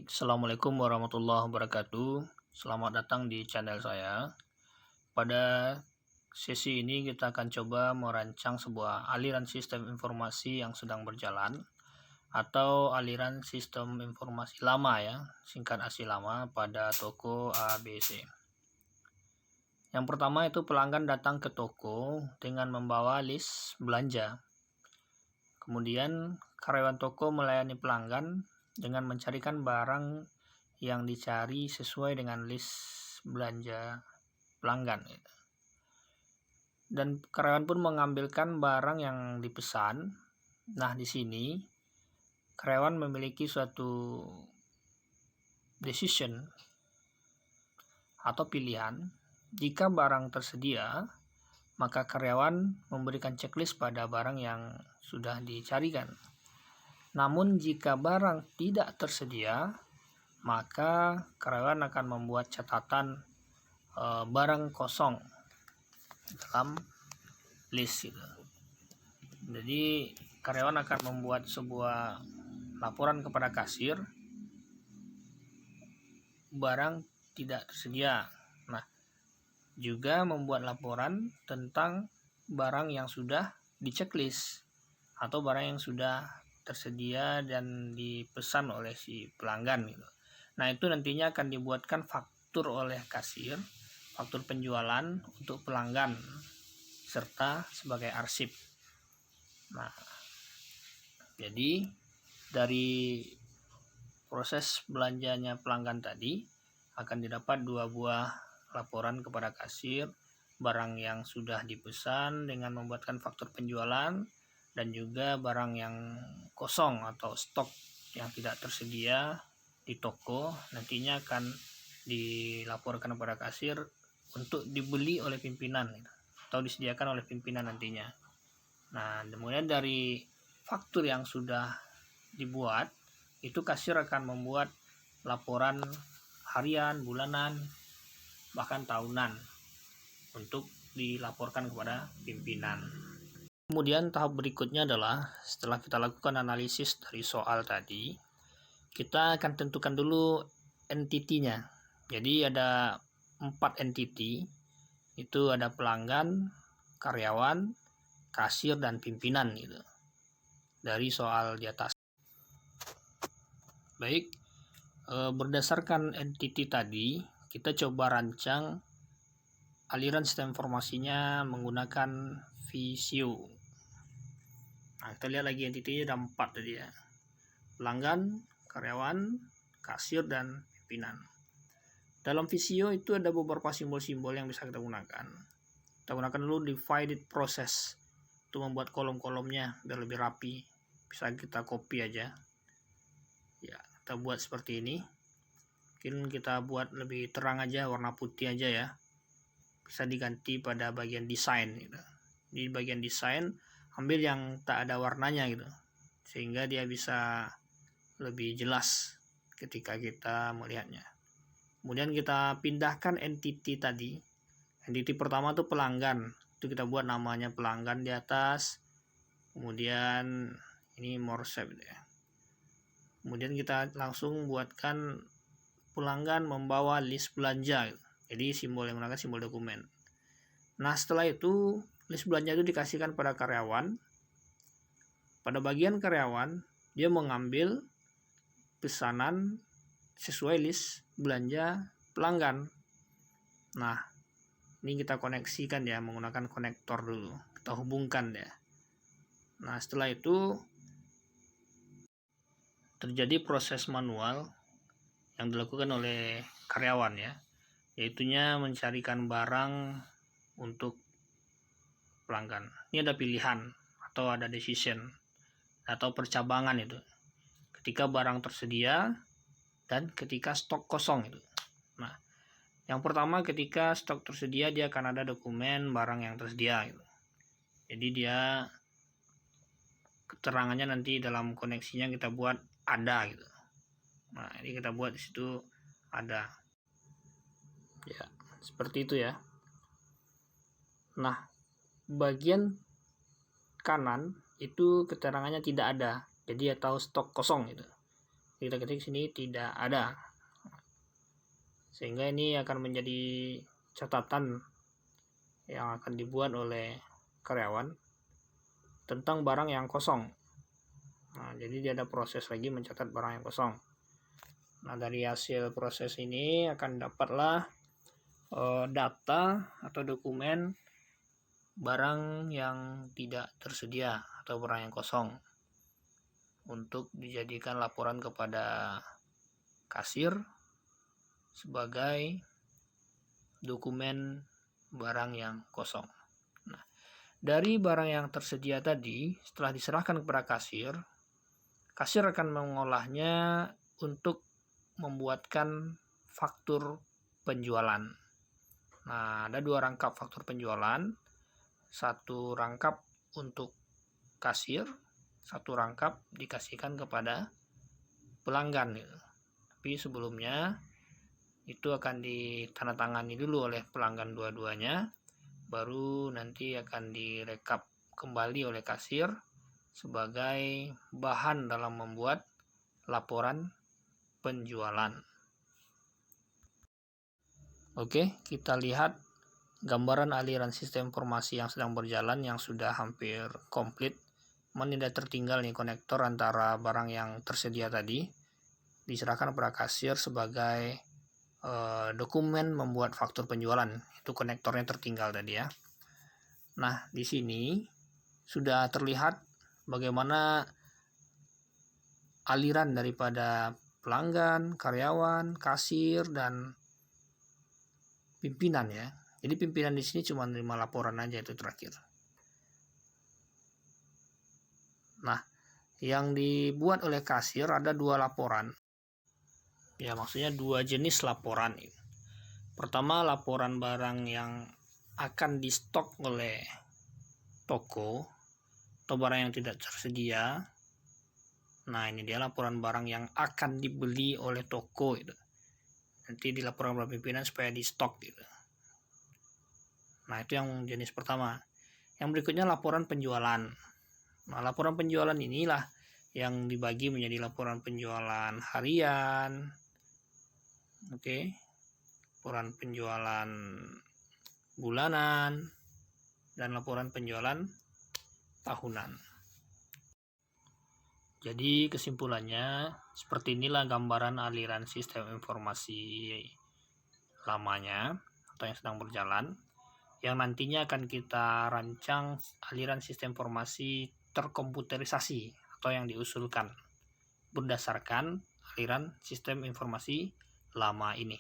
Baik, Assalamualaikum warahmatullahi wabarakatuh. Selamat datang di channel saya. Pada sesi ini kita akan coba merancang sebuah aliran sistem informasi yang sedang berjalan atau aliran sistem informasi lama ya, singkat ASI lama pada toko ABC. Yang pertama itu pelanggan datang ke toko dengan membawa list belanja. Kemudian karyawan toko melayani pelanggan dengan mencarikan barang yang dicari sesuai dengan list belanja pelanggan. Dan karyawan pun mengambilkan barang yang dipesan. Nah, di sini karyawan memiliki suatu decision atau pilihan. Jika barang tersedia, maka karyawan memberikan checklist pada barang yang sudah dicarikan. Namun jika barang tidak tersedia, maka karyawan akan membuat catatan barang kosong dalam list gitu. Jadi karyawan akan membuat sebuah laporan kepada kasir barang tidak tersedia. Nah, juga membuat laporan tentang barang yang sudah di-checklist atau barang yang sudah tersedia dan dipesan oleh si pelanggan gitu. Nah, itu nantinya akan dibuatkan faktur oleh kasir, faktur penjualan untuk pelanggan serta sebagai arsip. Nah, jadi dari proses belanjanya pelanggan tadi akan didapat dua buah laporan kepada kasir, barang yang sudah dipesan dengan membuatkan faktur penjualan, dan juga barang yang kosong atau stok yang tidak tersedia di toko nantinya akan dilaporkan kepada kasir untuk dibeli oleh pimpinan atau disediakan oleh pimpinan nantinya. Nah, kemudian dari faktur yang sudah dibuat itu kasir akan membuat laporan harian, bulanan, bahkan tahunan untuk dilaporkan kepada pimpinan. Kemudian tahap berikutnya adalah setelah kita lakukan analisis dari soal tadi, kita akan tentukan dulu entity-nya. Jadi ada 4 entity, itu ada pelanggan, karyawan, kasir, dan pimpinan gitu. Dari soal di atas. Baik, berdasarkan entity tadi, kita coba rancang aliran sistem informasinya menggunakan Visio. Nah, kita lihat lagi entity-nya ada 4 tadi ya. Pelanggan, karyawan, kasir, dan pimpinan. Dalam Visio itu ada beberapa simbol-simbol yang bisa kita gunakan. Kita gunakan dulu divided process untuk membuat kolom-kolomnya biar lebih rapi. Bisa kita copy aja. Ya, kita buat seperti ini. Mungkin kita buat lebih terang aja, warna putih aja ya. Bisa diganti pada bagian desain gitu. Di bagian desain ambil yang tak ada warnanya gitu, sehingga dia bisa lebih jelas ketika kita melihatnya. Kemudian kita pindahkan entity tadi. Entity pertama tuh pelanggan, itu kita buat namanya pelanggan di atas. Kemudian ini more shape ya. Kemudian kita langsung buatkan pelanggan membawa list belanja gitu. Jadi simbol yang menggunakan simbol dokumen. Nah, setelah itu list belanja itu dikasihkan pada karyawan. Pada bagian karyawan, dia mengambil pesanan sesuai list belanja pelanggan. Nah, ini kita koneksikan ya menggunakan konektor dulu. Kita hubungkan ya. Nah, setelah itu terjadi proses manual yang dilakukan oleh karyawan ya, yaitunya mencarikan barang untuk pelanggan. Ini ada pilihan atau ada decision atau percabangan itu. Ketika barang tersedia dan ketika stok kosong itu. Nah, yang pertama ketika stok tersedia dia akan ada dokumen barang yang tersedia gitu. Jadi dia keterangannya nanti dalam koneksinya kita buat ada gitu. Nah, ini kita buat di situ ada. Ya, seperti itu ya. Nah, bagian kanan itu keterangannya tidak ada, jadi atau stok kosong gitu. kita ketik sini tidak ada, sehingga ini akan menjadi catatan yang akan dibuat oleh karyawan tentang barang yang kosong. Nah, jadi dia ada proses lagi mencatat barang yang kosong. Nah, dari hasil proses ini akan dapatlah data atau dokumen barang yang tidak tersedia atau barang yang kosong untuk dijadikan laporan kepada kasir sebagai dokumen barang yang kosong. Nah, dari barang yang tersedia tadi, setelah diserahkan kepada kasir, kasir akan mengolahnya untuk membuatkan faktur penjualan. Nah, ada 2 rangkap faktur penjualan, 1 rangkap untuk kasir, 1 rangkap dikasihkan kepada pelanggan. Tapi sebelumnya itu akan ditandatangani dulu oleh pelanggan dua-duanya, baru nanti akan direkap kembali oleh kasir sebagai bahan dalam membuat laporan penjualan. Oke, kita lihat gambaran aliran sistem informasi yang sedang berjalan yang sudah hampir komplit. Tidak tertinggal nih konektor antara barang yang tersedia tadi diserahkan kepada kasir sebagai dokumen membuat faktur penjualan. Itu konektornya tertinggal tadi ya. Nah, di sini sudah terlihat bagaimana aliran daripada pelanggan, karyawan, kasir, dan pimpinan ya. Jadi pimpinan di sini cuma menerima laporan aja, itu terakhir. Nah, yang dibuat oleh kasir ada 2 laporan. Ya, maksudnya 2 jenis laporan. Pertama, laporan barang yang akan di stok oleh toko atau barang yang tidak tersedia. Nah, ini dia laporan barang yang akan dibeli oleh toko itu. Nanti dilaporkan kepada pimpinan supaya di stok gitu. Nah, itu yang jenis pertama. Yang berikutnya laporan penjualan. Nah, laporan penjualan inilah yang dibagi menjadi laporan penjualan harian, laporan penjualan bulanan, dan laporan penjualan tahunan. Jadi kesimpulannya seperti inilah gambaran aliran sistem informasi lamanya atau yang sedang berjalan, yang nantinya akan kita rancang aliran sistem informasi terkomputerisasi atau yang diusulkan berdasarkan aliran sistem informasi lama ini.